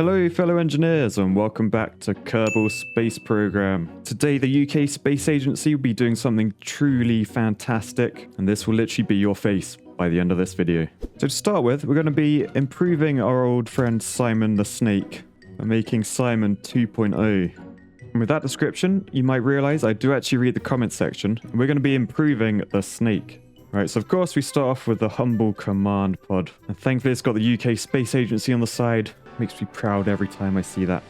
Hello fellow engineers and welcome back to Kerbal Space Program. Today the UK Space Agency will be doing something truly fantastic and this will literally be your face by the end of this video. So to start with, we're going to be improving our old friend Simon the Snake by making Simon 2.0. And with that description, you might realize I do actually read the comment section and we're going to be improving the snake. Right, so of course we start off with the humble command pod. And thankfully it's got the UK Space Agency on the side. Makes me proud every time I see that.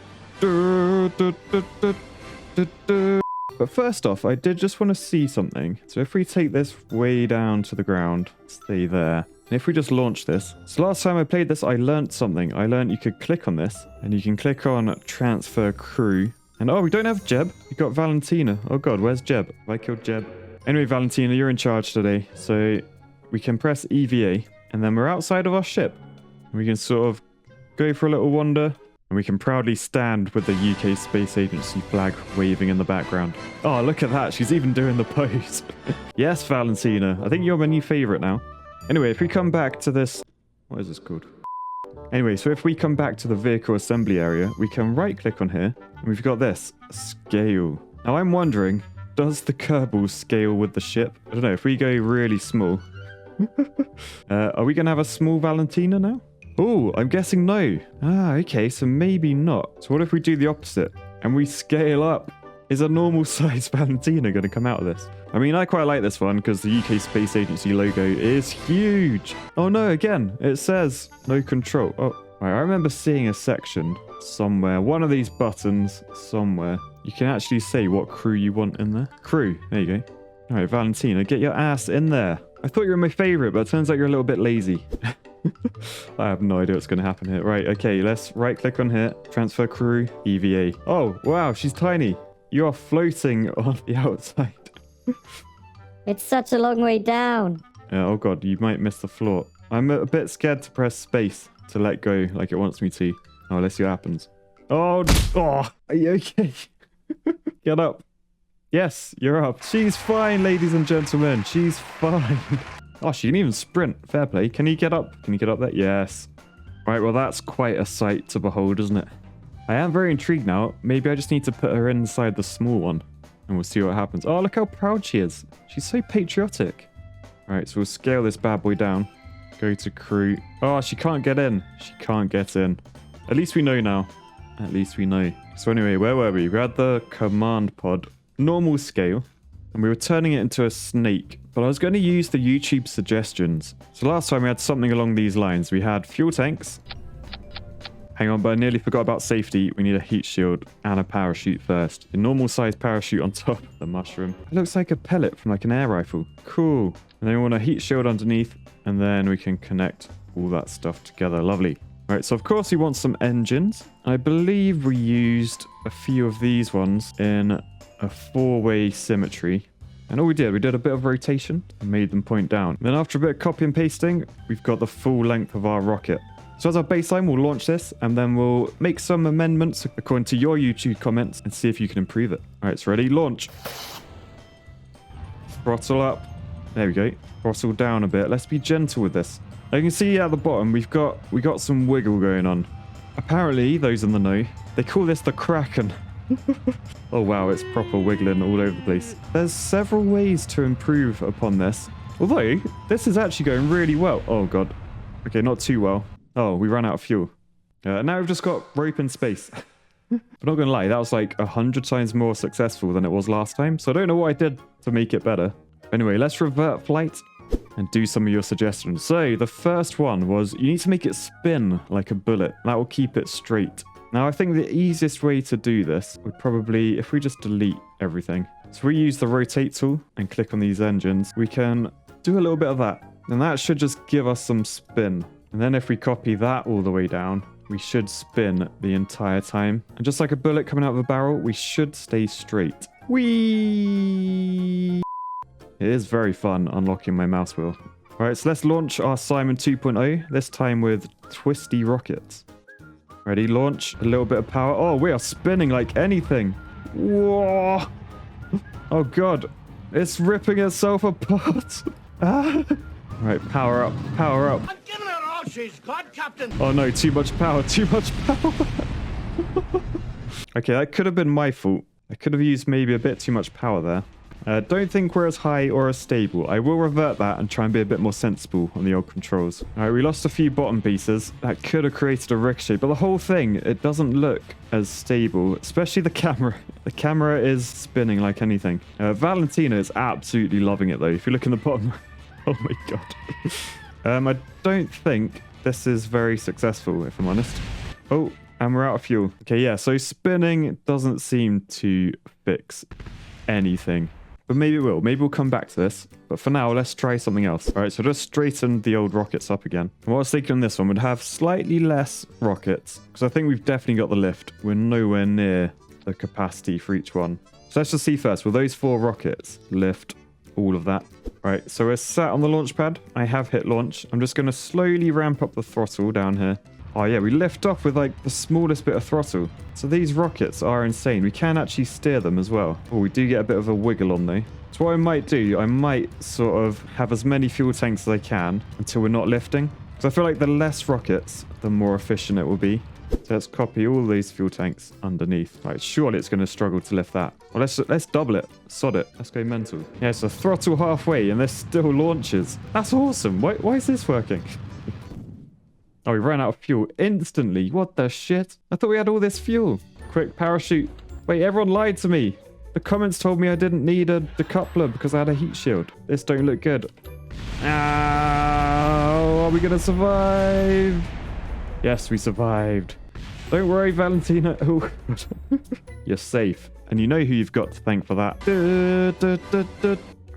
But first off, I did just want to see something. So if we take this way down to the ground, stay there. And if we just launch this. So last time I played this, I learned something. I learned you could click on this and you can click on transfer crew. And oh, we don't have Jeb. We got Valentina. Oh God, where's Jeb? Have I killed Jeb? Anyway, Valentina, you're in charge today. So we can press EVA and then we're outside of our ship. We can sort of go for a little wander, and we can proudly stand with the UK Space Agency flag waving in the background. Oh, look at that. She's even doing the pose. Yes, Valentina. I think you're my new favorite now. Anyway, if we come back to this... What is this called? Anyway, so if we come back to the vehicle assembly area, we can right-click on here, and we've got this. Scale. Now, I'm wondering, does the Kerbal scale with the ship? I don't know. If we go really small... are we going to have a small Valentina now? Oh, I'm guessing no. Ah, okay, so maybe not. So what if we do the opposite and we scale up? Is a normal size Valentina going to come out of this? I mean, I quite like this one because the UK Space Agency logo is huge. Oh no, again, it says no control. Oh, right, I remember seeing a section somewhere. One of these buttons somewhere. You can actually say what crew you want in there. Crew, there you go. All right, Valentina, get your ass in there. I thought you were my favorite, but it turns out you're a little bit lazy. I have no idea what's going to happen here. Right, okay, let's right click on here. Transfer crew, EVA. Oh, wow, she's tiny. You are floating on the outside. It's such a long way down. Oh god, you might miss the floor. I'm a bit scared to press space to let go like it wants me to. Oh, let's see what happens. Oh, are you okay? Get up. Yes, you're up. She's fine, ladies and gentlemen. She's fine. Oh, she can even sprint. Fair play. Can you get up? Can you get up there? Yes. Right, well, that's quite a sight to behold, isn't it? I am very intrigued now. Maybe I just need to put her inside the small one. And we'll see what happens. Oh, look how proud she is. She's so patriotic. All right, so we'll scale this bad boy down. Go to crew. Oh, she can't get in. She can't get in. At least we know now. At least we know. So anyway, where were we? We had the command pod. Normal scale. And we were turning it into a snake. But I was going to use the YouTube suggestions. So last time we had something along these lines. We had fuel tanks. Hang on, but I nearly forgot about safety. We need a heat shield and a parachute first. A normal size parachute on top of the mushroom. It looks like a pellet from like an air rifle. Cool. And then we want a heat shield underneath. And then we can connect all that stuff together. Lovely. All right, so of course we want some engines. I believe we used a few of these ones in a four-way symmetry. And all we did a bit of rotation and made them point down. Then after a bit of copy and pasting, we've got the full length of our rocket. So as our baseline, we'll launch this and then we'll make some amendments according to your YouTube comments and see if you can improve it. All right, it's ready. Launch. Throttle up. There we go. Throttle down a bit. Let's be gentle with this. Now you can see at the bottom, we got some wiggle going on. Apparently, those in the know, they call this the KRAKEN. Oh wow, it's proper wiggling all over the place. There's several ways to improve upon this. Although, this is actually going really well. Oh god. Okay, not too well. Oh, we ran out of fuel. Now we've just got rope in space. But not gonna lie, that was like 100 times more successful than it was last time. So I don't know what I did to make it better. Anyway, let's revert flight and do some of your suggestions. So the first one was you need to make it spin like a bullet. That will keep it straight. Now, I think the easiest way to do this would probably, if we just delete everything. So we use the rotate tool and click on these engines. We can do a little bit of that. And that should just give us some spin. And then if we copy that all the way down, we should spin the entire time. And just like a bullet coming out of a barrel, we should stay straight. Whee! It is very fun unlocking my mouse wheel. All right, so let's launch our Simon 2.0, this time with twisty rockets. Ready, launch, a little bit of power. Oh, we are spinning like anything. Whoa. Oh god, it's ripping itself apart. Ah. Right, power up, power up. I'm giving it all She's gone, Captain. Oh no, too much power, too much power. Okay, that could have been my fault. I could have used maybe a bit too much power there. Don't think we're as high or as stable. I will revert that and try and be a bit more sensible on the old controls. All right, we lost a few bottom pieces. That could have created a ricochet, but the whole thing, it doesn't look as stable, especially the camera. The camera is spinning like anything. Valentina is absolutely loving it though. If you look in the bottom, oh my god. I don't think this is very successful, if I'm honest. Oh, and we're out of fuel. Okay, yeah, so spinning doesn't seem to fix anything. But maybe it will. Maybe we'll come back to this. But for now, let's try something else. All right, so just straighten the old rockets up again. And what I was thinking on this one would have slightly less rockets, because I think we've definitely got the lift. We're nowhere near the capacity for each one. So let's just see first. Will those 4 rockets lift all of that? All right, so we're sat on the launch pad. I have hit launch. I'm just going to slowly ramp up the throttle down here. Oh yeah, we lift off with like the smallest bit of throttle. So these rockets are insane. We can actually steer them as well. Oh, we do get a bit of a wiggle on though. So what I might do, I might sort of have as many fuel tanks as I can until we're not lifting. Because I feel like the less rockets, the more efficient it will be. So let's copy all these fuel tanks underneath. Right, surely it's going to struggle to lift that. Well, let's double it. Sod it. Let's go mental. Yeah, so throttle halfway and this still launches. That's awesome. Why is this working? Oh, we ran out of fuel instantly. What the shit? I thought we had all this fuel. Quick, parachute. Wait, everyone lied to me. The comments told me I didn't need a decoupler because I had a heat shield. This don't look good. Ow, are we going to survive? Yes, we survived. Don't worry, Valentina. Oh, you're safe. And you know who you've got to thank for that.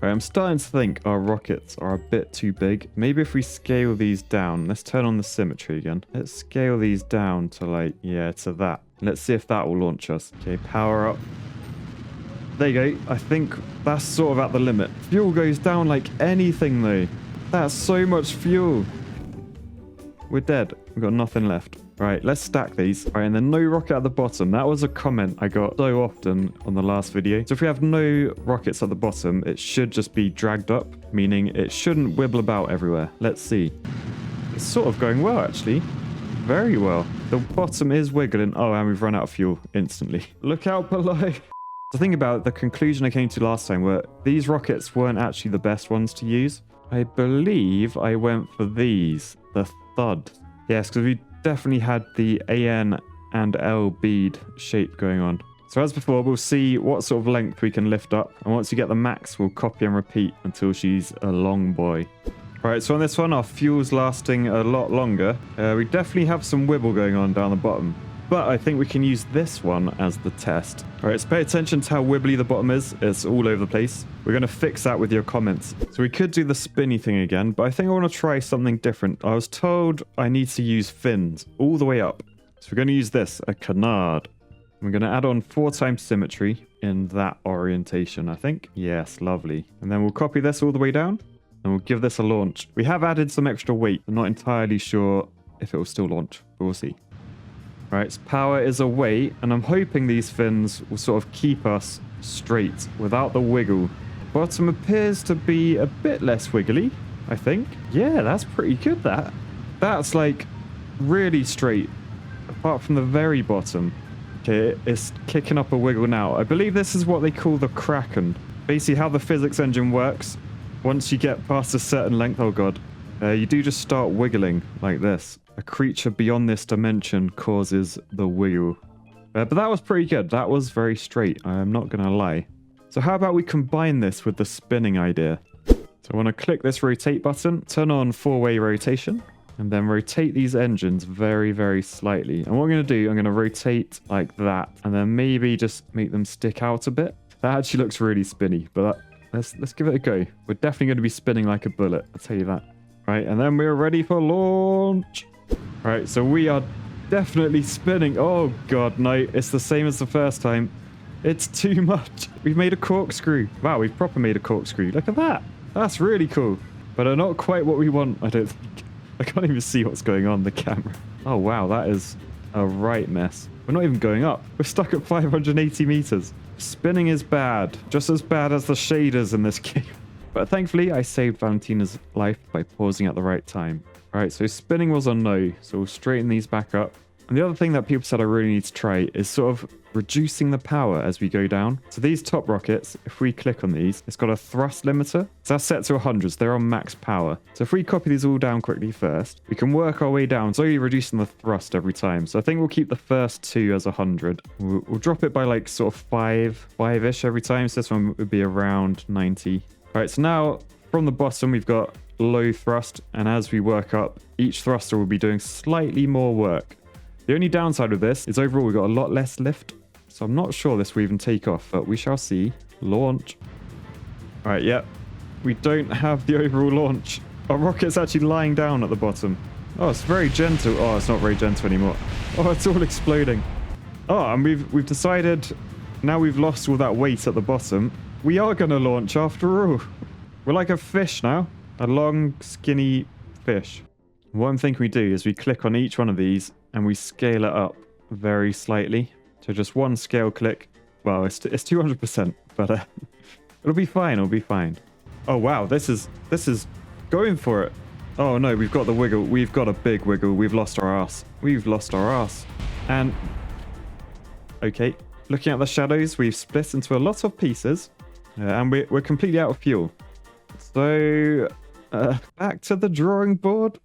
Right, I'm starting to think our rockets are a bit too big. Maybe if we scale these down. Let's turn on the symmetry again. Let's scale these down to like, yeah, to that. Let's see if that will launch us. Okay, power up. There you go. I think that's sort of at the limit. Fuel goes down like anything though. That's so much fuel. We're dead. We've got nothing left. Right, let's stack these. All right, and then no rocket at the bottom. That was a comment I got so often on the last video. So if we have no rockets at the bottom, it should just be dragged up, meaning it shouldn't wibble about everywhere. Let's see. It's sort of going well, actually. Very well. The bottom is wiggling. Oh, and we've run out of fuel instantly. Look out below. The thing about the conclusion I came to last time were these rockets weren't actually the best ones to use. I believe I went for these, the thud. Yes, because we definitely had the AN and L bead shape going on. So as before, we'll see what sort of length we can lift up. And once you get the max, we'll copy and repeat until she's a long boy. All right, so on this one, our fuel's lasting a lot longer. We definitely have some wibble going on down the bottom. But I think we can use this one as the test. All right, so pay attention to how wibbly the bottom is. It's all over the place. We're going to fix that with your comments. So we could do the spinny thing again, but I think I want to try something different. I was told I need to use fins all the way up. So we're going to use this, a canard. We're going to add on 4 times symmetry in that orientation, I think. Yes, lovely. And then we'll copy this all the way down and we'll give this a launch. We have added some extra weight. I'm not entirely sure if it will still launch, but we'll see. Right, so power is away, and I'm hoping these fins will sort of keep us straight without the wiggle. Bottom appears to be a bit less wiggly, I think. Yeah, that's pretty good, that. That's like really straight, apart from the very bottom. Okay, it's kicking up a wiggle now. I believe this is what they call the KRAKEN. Basically how the physics engine works. Once you get past a certain length, oh god, you do just start wiggling like this. A creature beyond this dimension causes the wiggle. But that was pretty good. That was very straight. I am not going to lie. So how about we combine this with the spinning idea? So I want to click this rotate button, turn on 4-way rotation, and then rotate these engines very, very slightly. And what I'm going to do, I'm going to rotate like that, and then maybe just make them stick out a bit. That actually looks really spinny, but let's give it a go. We're definitely going to be spinning like a bullet, I'll tell you that. Right, and then we're ready for launch. Right, so we are definitely spinning. Oh god, no, it's the same as the first time. It's too much. We've made a corkscrew. Wow, we've proper made a corkscrew. Look at that. That's really cool. But not quite what we want, I don't think. I can't even see what's going on the camera. Oh wow, that is a right mess. We're not even going up. We're stuck at 580 meters. Spinning is bad. Just as bad as the shaders in this game. But thankfully, I saved Valentina's life by pausing at the right time. All right, so spinning was on no. So we'll straighten these back up. And the other thing that people said I really need to try is sort of reducing the power as we go down. So these top rockets, if we click on these, it's got a thrust limiter. So that's set to 100, so they're on max power. So if we copy these all down quickly first, we can work our way down, slowly reducing the thrust every time. So I think we'll keep the first two as 100. We'll drop it by like sort of 5-ish every time. So this one would be around 90. All right, so now from the bottom, we've got low thrust. And as we work up, each thruster will be doing slightly more work. The only downside of this is overall we've got a lot less lift. So I'm not sure this will even take off, but we shall see. Launch. All right, yep. We don't have the overall launch. Our rocket's actually lying down at the bottom. Oh, it's very gentle. Oh, it's not very gentle anymore. Oh, it's all exploding. Oh, and we've decided now we've lost all that weight at the bottom. We are going to launch after all. We're like a fish now. A long, skinny fish. What I'm thinking we do is we click on each one of these and we scale it up very slightly. So just one scale click. Well, it's 200%, but it'll be fine. It'll be fine. Oh, wow. This is going for it. Oh, no, we've got the wiggle. We've got a big wiggle. We've lost our ass. We've lost our ass. And, okay, looking at the shadows, we've split into a lot of pieces. And we're completely out of fuel. So, back to the drawing board.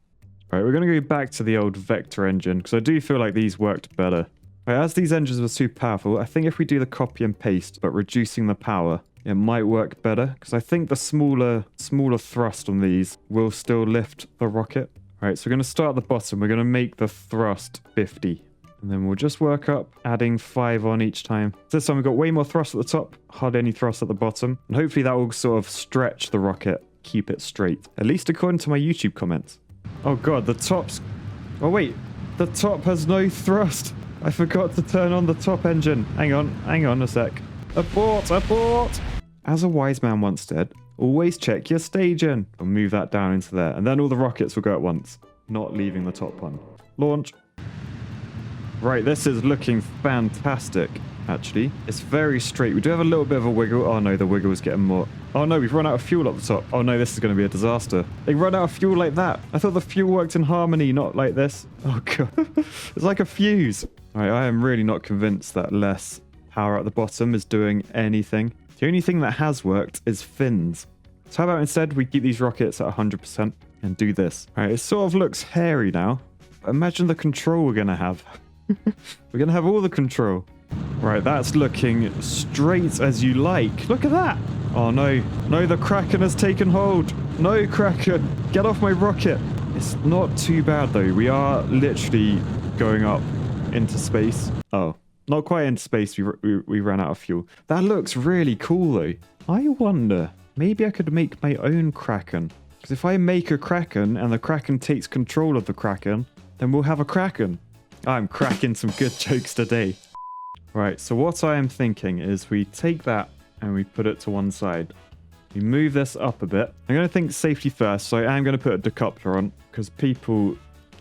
Right, we're going to go back to the old vector engine because I do feel like these worked better. Right, as these engines were super powerful, I think if we do the copy and paste but reducing the power, it might work better because I think the smaller thrust on these will still lift the rocket. All right, so we're going to start at the bottom. We're going to make the thrust 50. And then we'll just work up, adding 5 on each time. This time we've got way more thrust at the top, hardly any thrust at the bottom. And hopefully that will sort of stretch the rocket, keep it straight. At least according to my YouTube comments. Oh god, the top's... Oh wait, the top has no thrust. I forgot to turn on the top engine. Hang on a sec. Abort, abort! As a wise man once said, always check your staging. I'll move that down into there. And then all the rockets will go at once, not leaving the top one. Launch. Right, this is looking fantastic, actually. It's very straight. We do have a little bit of a wiggle. Oh no, the wiggle is getting more... Oh no, we've run out of fuel up the top. Oh no, this is going to be a disaster. They run out of fuel like that. I thought the fuel worked in harmony, not like this. Oh god. It's like a fuse. All right, I am really not convinced that less power at the bottom is doing anything. The only thing that has worked is fins. So how about instead we keep these rockets at 100% and do this. All right, it sort of looks hairy now. Imagine the control we're going to have. We're going to have all the control. Right, that's looking straight as you like. Look at that. Oh no. No, the Kraken has taken hold. No, Kraken. Get off my rocket. It's not too bad though. We are literally going up into space. Oh, not quite into space. We ran out of fuel. That looks really cool though. I wonder, maybe I could make my own Kraken. Because if I make a Kraken and the Kraken takes control of the Kraken, then we'll have a Kraken. I'm cracking some good jokes today. Right, so what I am thinking is we take that and we put it to one side. We move this up a bit. I'm going to think safety first, so I am going to put a decoupler on because people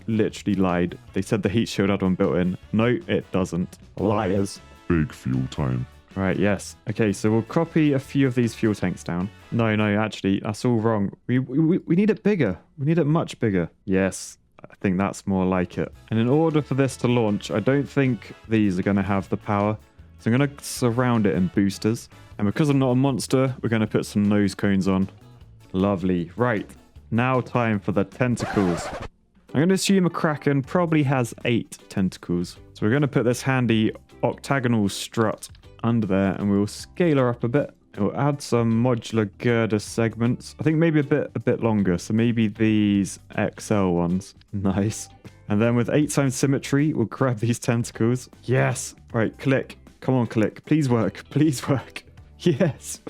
literally lied. They said the heat shield had one built in. No, it doesn't. Liars. Big fuel time. Right, yes. Okay, so we'll copy a few of these fuel tanks down. No, actually, that's all wrong. We need it bigger. We need it much bigger. Yes. I think that's more like it. And in order for this to launch, I don't think these are going to have the power. So I'm going to surround it in boosters. And because I'm not a monster, we're going to put some nose cones on. Lovely. Right. Now time for the tentacles. I'm going to assume a Kraken probably has 8 tentacles. So we're going to put this handy octagonal strut under there and we'll scale her up a bit. We'll add some modular girder segments. I think maybe a bit longer. So maybe these XL ones. Nice. And then with 8 times symmetry, we'll grab these tentacles. Yes. Right, click. Come on, click. Please work. Please work. Yes.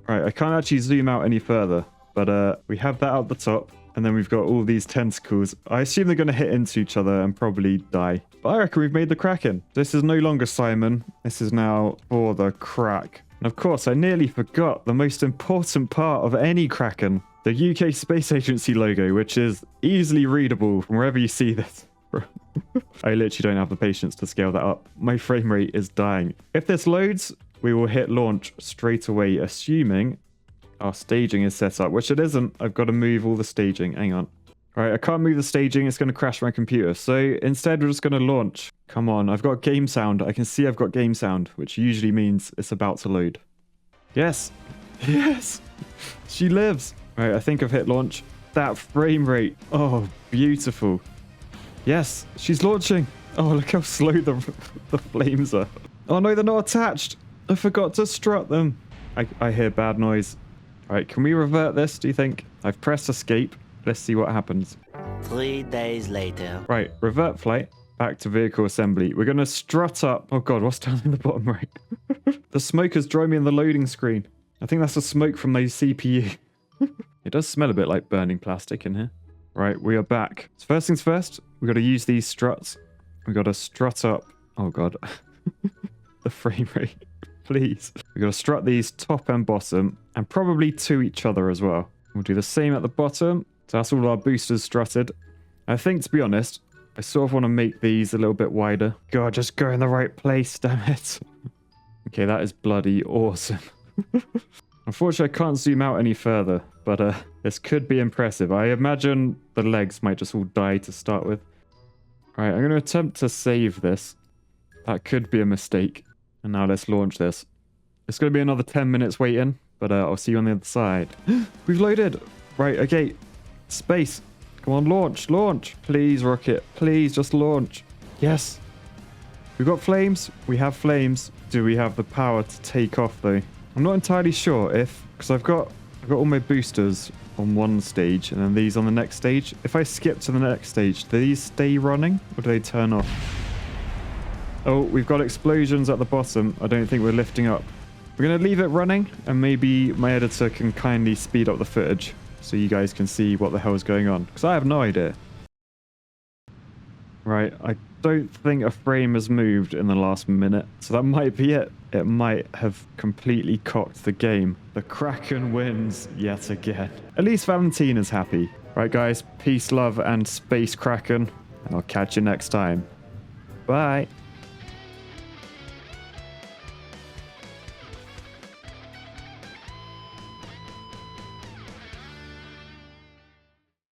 Right, I can't actually zoom out any further. But we have that at the top. And then we've got all these tentacles. I assume they're going to hit into each other and probably die. But I reckon we've made the Kraken. This is no longer Simon. This is now for the Krak. And of course, I nearly forgot the most important part of any Kraken. The UK Space Agency logo, which is easily readable from wherever you see this. I literally don't have the patience to scale that up. My frame rate is dying. If this loads, we will hit launch straight away, assuming our staging is set up, which it isn't. I've got to move all the staging. Hang on. All right, I can't move the staging. It's going to crash my computer. So instead, we're just going to launch. Come on, I've got game sound. I can see I've got game sound, which usually means it's about to load. Yes. Yes. She lives. All right, I think I've hit launch. That frame rate. Oh, beautiful. Yes, she's launching. Oh, look how slow the flames are. Oh no, they're not attached. I forgot to strut them. I hear bad noise. All right, can we revert this, do you think? I've pressed escape. Let's see what happens. 3 days later. Right, revert flight. Back to vehicle assembly. We're going to strut up. Oh god, what's down in the bottom right? The smoke is drawing me in the loading screen. I think that's the smoke from the CPU. It does smell a bit like burning plastic in here. Right, we are back. So first things first, we got to use these struts. We got to strut up. Oh god. The frame rate. Please. We got to strut these top and bottom, and probably to each other as well. We'll do the same at the bottom. So that's all our boosters strutted. I think, to be honest, I sort of want to make these a little bit wider. God, just go in the right place, damn it. Okay, that is bloody awesome. Unfortunately, I can't zoom out any further, but this could be impressive. I imagine the legs might just all die to start with. Alright, I'm going to attempt to save this. That could be a mistake. And now let's launch this. It's going to be another 10 minutes waiting, but I'll see you on the other side. We've loaded! Right, okay. Space. Come on, launch, launch. Please, rocket. Please, just launch. Yes. We've got flames. We have flames. Do we have the power to take off, though? I'm not entirely sure if... Because I've got all my boosters on one stage, and then these on the next stage. If I skip to the next stage, do these stay running, or do they turn off? Oh, we've got explosions at the bottom. I don't think we're lifting up. We're going to leave it running, and maybe my editor can kindly speed up the footage so you guys can see what the hell is going on. Because I have no idea. Right, I don't think a frame has moved in the last minute, so that might be it. It might have completely cocked the game. The Kraken wins yet again. At least Valentina's happy. Right, guys, peace, love, and space Kraken, and I'll catch you next time. Bye.